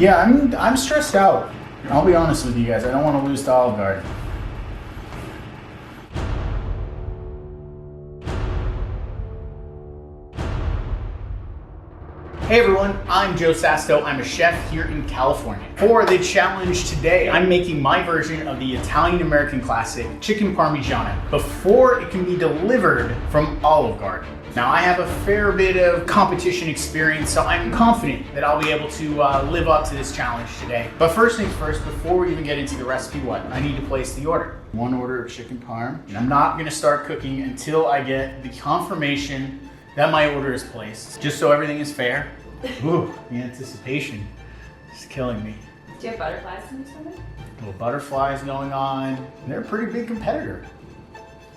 Yeah, I'm stressed out. I'll be honest with you guys. I don't want to lose to Olive Garden. Hey everyone, I'm Joe Sasto. I'm a chef here in California. For the challenge today, I'm making my version of the Italian-American classic chicken parmigiana before it can be delivered from Olive Garden. Now I have a fair bit of competition experience, so I'm confident that I'll be able to live up to this challenge today. But first things first, before we even get into the recipe, I need to place the order. One order of chicken parm, and I'm not gonna start cooking until I get the confirmation that my order is placed, just so everything is fair. Ooh, the anticipation is killing me. Do you have butterflies in your stomach? Little butterflies going on. They're a pretty big competitor.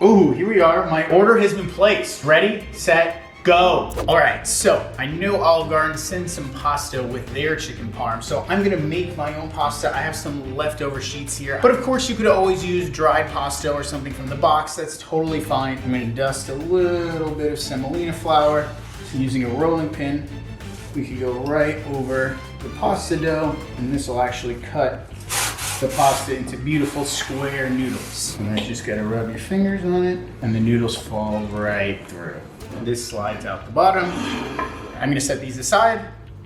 Ooh, here we are. My order has been placed. Ready, set, go. All right, so I know Olive Garden sends some pasta with their chicken parm, so I'm gonna make my own pasta. I have some leftover sheets here, but of course you could always use dried pasta or something from the box. That's totally fine. I'm gonna dust a little bit of semolina flour. So using a rolling pin, we could go right over the pasta dough, and this will actually cut the pasta into beautiful square noodles. And then you just gotta rub your fingers on it, and the noodles fall right through. This slides out the bottom. I'm gonna set these aside,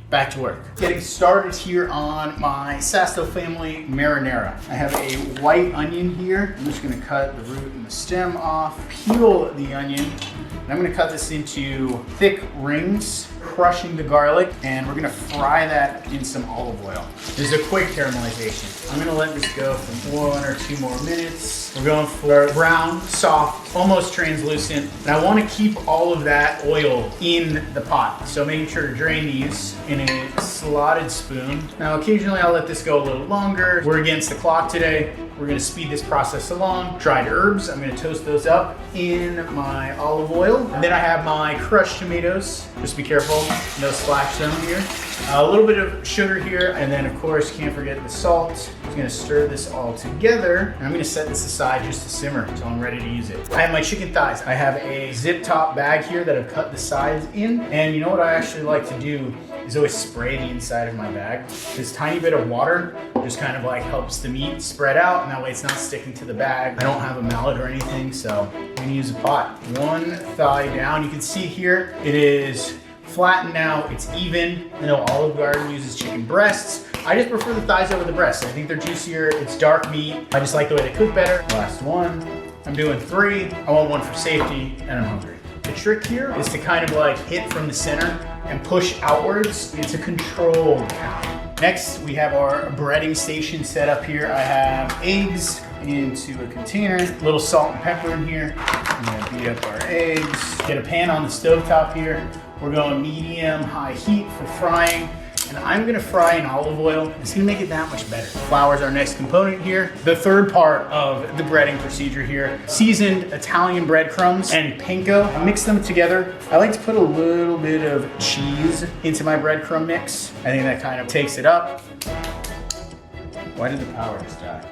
back to work. Getting started here on my Sasto family marinara. I have a white onion here. I'm just gonna cut the root and the stem off, peel the onion, and I'm gonna cut this into thick rings, crushing the garlic, and we're gonna fry that in some olive oil. This is a quick caramelization. I'm gonna let this go for 1 or 2 more minutes. We're going for brown, soft, almost translucent. And I wanna keep all of that oil in the pot. So making sure to drain these in a slotted spoon. Now occasionally I'll let this go a little longer. We're against the clock today. We're gonna speed this process along. Dried herbs, I'm gonna toast those up in my olive oil. And then I have my crushed tomatoes. Just be careful, no splash zone here. A little bit of sugar here, and then of course, can't forget the salt. I'm gonna stir this all together, and I'm gonna set this aside just to simmer until I'm ready to use it. I have my chicken thighs. I have a zip top bag here that I've cut the sides in, and you know what I actually like to do is always spray the inside of my bag. This tiny bit of water just kind of like helps the meat spread out, and that way it's not sticking to the bag. I don't have a mallet or anything, so I'm gonna use a pot. One thigh down. You can see here, it is flattened now, it's even. I know Olive Garden uses chicken breasts. I just prefer the thighs over the breasts. I think they're juicier, it's dark meat. I just like the way they cook better. Last one. I'm doing 3. I want 1 for safety, and I'm hungry. The trick here is to kind of like hit from the center and push outwards. It's a controlled count. Next, we have our breading station set up here. I have eggs into a container, a little salt and pepper in here. I'm gonna beat up our eggs. Get a pan on the stovetop here. We're going medium-high heat for frying. And I'm gonna fry in olive oil. It's gonna make it that much better. Flour is our next component here. The third part of the breading procedure here, seasoned Italian breadcrumbs and panko. I mix them together. I like to put a little bit of cheese into my breadcrumb mix. I think that kind of takes it up. Why did the power just die?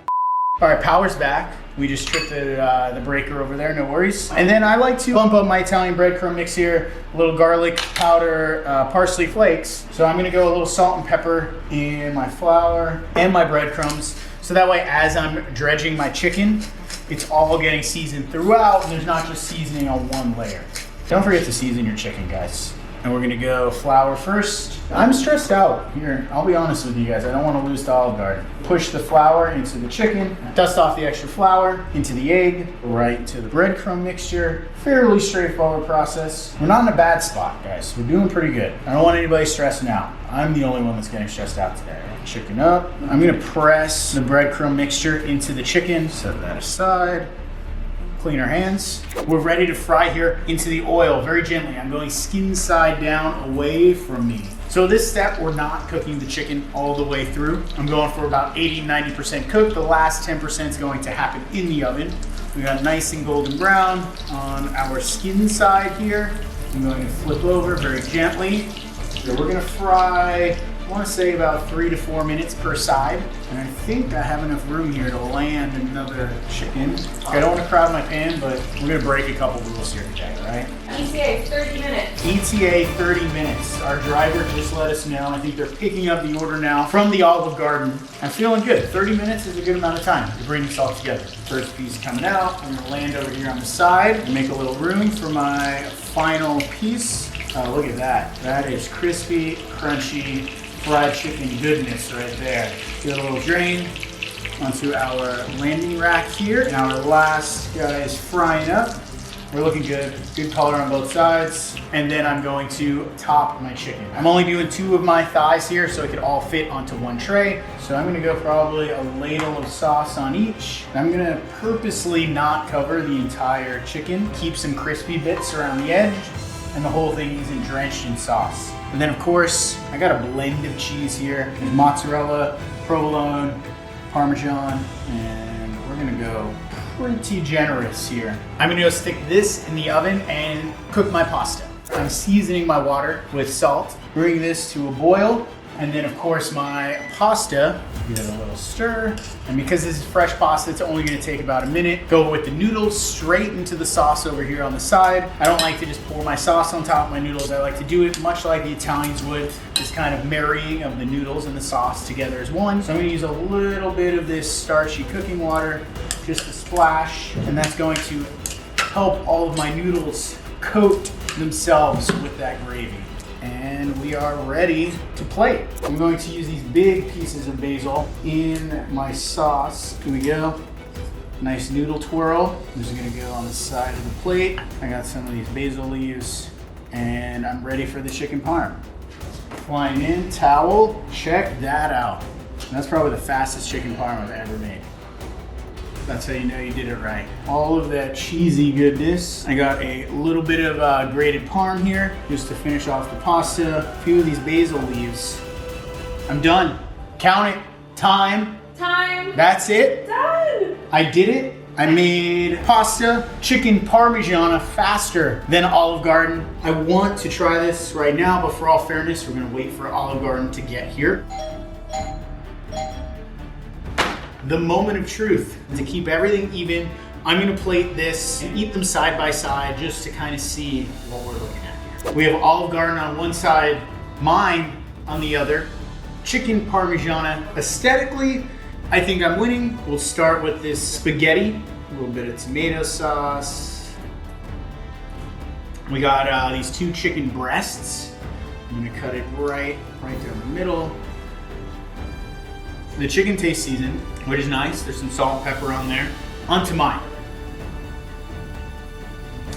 All right, power's back. We just tripped the breaker over there, no worries. And then I like to bump up my Italian breadcrumb mix here, a little garlic powder, parsley flakes. So I'm gonna go a little salt and pepper in my flour and my breadcrumbs. So that way, as I'm dredging my chicken, it's all getting seasoned throughout, and there's not just seasoning on one layer. Don't forget to season your chicken, guys. And we're gonna go flour first. I'm stressed out here. I'll be honest with you guys. I don't want to lose to Olive Garden. Push the flour into the chicken, dust off the extra flour, into the egg, right to the breadcrumb mixture. Fairly straightforward process. We're not in a bad spot, guys. We're doing pretty good. I don't want anybody stressing out. I'm the only one that's getting stressed out today. Chicken up. I'm gonna press the breadcrumb mixture into the chicken. Set that aside. Clean our hands. We're ready to fry here into the oil very gently. I'm going skin side down away from me. So this step, we're not cooking the chicken all the way through. I'm going for about 80-90% cooked. The last 10% is going to happen in the oven. We got nice and golden brown on our skin side here. I'm going to flip over very gently. So we're gonna fry I want to say about 3 to 4 minutes per side. And I think I have enough room here to land another chicken. I don't want to crowd my pan, but we're going to break a couple rules here today, right? ETA 30 minutes. ETA 30 minutes. Our driver just let us know. I think they're picking up the order now from the Olive Garden. I'm feeling good. 30 minutes is a good amount of time to bring this all together. First piece coming out. I'm going to land over here on the side and make a little room for my final piece. Oh, look at that. That is crispy, crunchy, fried chicken goodness right there. Get a little drain onto our landing rack here. And our last guy is frying up. We're looking good. Good color on both sides. And then I'm going to top my chicken. I'm only doing 2 of my thighs here so it could all fit onto one tray. So I'm gonna go probably a ladle of sauce on each. I'm gonna purposely not cover the entire chicken. Keep some crispy bits around the edge. And the whole thing isn't drenched in sauce. And then of course, I got a blend of cheese here. There's mozzarella, provolone, parmesan, and we're gonna go pretty generous here. I'm gonna go stick this in the oven and cook my pasta. I'm seasoning my water with salt, bring this to a boil, and then of course my pasta, give it a little stir. And because this is fresh pasta, it's only gonna take about a minute. Go with the noodles straight into the sauce over here on the side. I don't like to just pour my sauce on top of my noodles. I like to do it much like the Italians would, this kind of marrying of the noodles and the sauce together as one. So I'm gonna use a little bit of this starchy cooking water, just a splash, and that's going to help all of my noodles coat themselves with that gravy. And we are ready to plate. I'm going to use these big pieces of basil in my sauce. Here we go. Nice noodle twirl. I'm just gonna go on the side of the plate. I got some of these basil leaves and I'm ready for the chicken parm. Flying in, towel, check that out. That's probably the fastest chicken parm I've ever made. That's how you know you did it right. All of that cheesy goodness. I got a little bit of grated parm here, just to finish off the pasta. A few of these basil leaves. I'm done. Count it. Time. Time. That's it. Done. I did it. I made pasta, chicken parmigiana faster than Olive Garden. I want to try this right now, but for all fairness, we're gonna wait for Olive Garden to get here. The moment of truth. To keep everything even, I'm gonna plate this and eat them side by side just to kind of see what we're looking at here. We have Olive Garden on one side, mine on the other. Chicken parmigiana. Aesthetically, I think I'm winning. We'll start with this spaghetti, a little bit of tomato sauce. We got these 2 chicken breasts. I'm gonna cut it right down the middle. The chicken tastes seasoned, which is nice. There's some salt and pepper on there. Onto mine.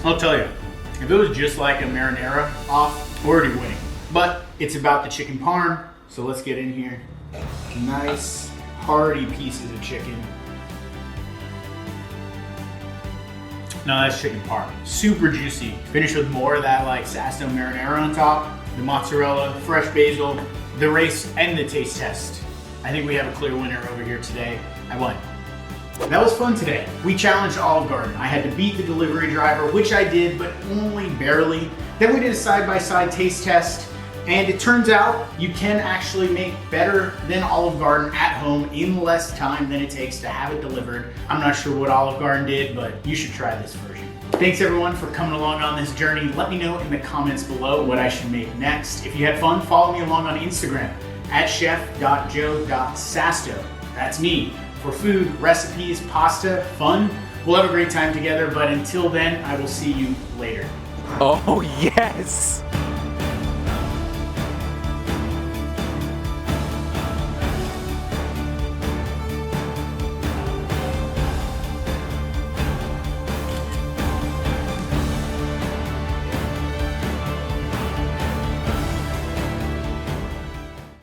I'll tell you, if it was just like a marinara off, we're already winning. But it's about the chicken parm, so let's get in here. Nice, hearty pieces of chicken. No, that's chicken parm. Super juicy. Finish with more of that like Sasto marinara on top. The mozzarella, fresh basil, the race, and the taste test. I think we have a clear winner over here today. I won. That was fun today. We challenged Olive Garden. I had to beat the delivery driver, which I did, but only barely. Then we did a side-by-side taste test, and it turns out you can actually make better than Olive Garden at home in less time than it takes to have it delivered. I'm not sure what Olive Garden did, but you should try this version. Thanks everyone for coming along on this journey. Let me know in the comments below what I should make next. If you had fun, follow me along on Instagram at chef.joe.sasto. That's me. For food, recipes, pasta, fun. We'll have a great time together, but until then, I will see you later. Oh, yes!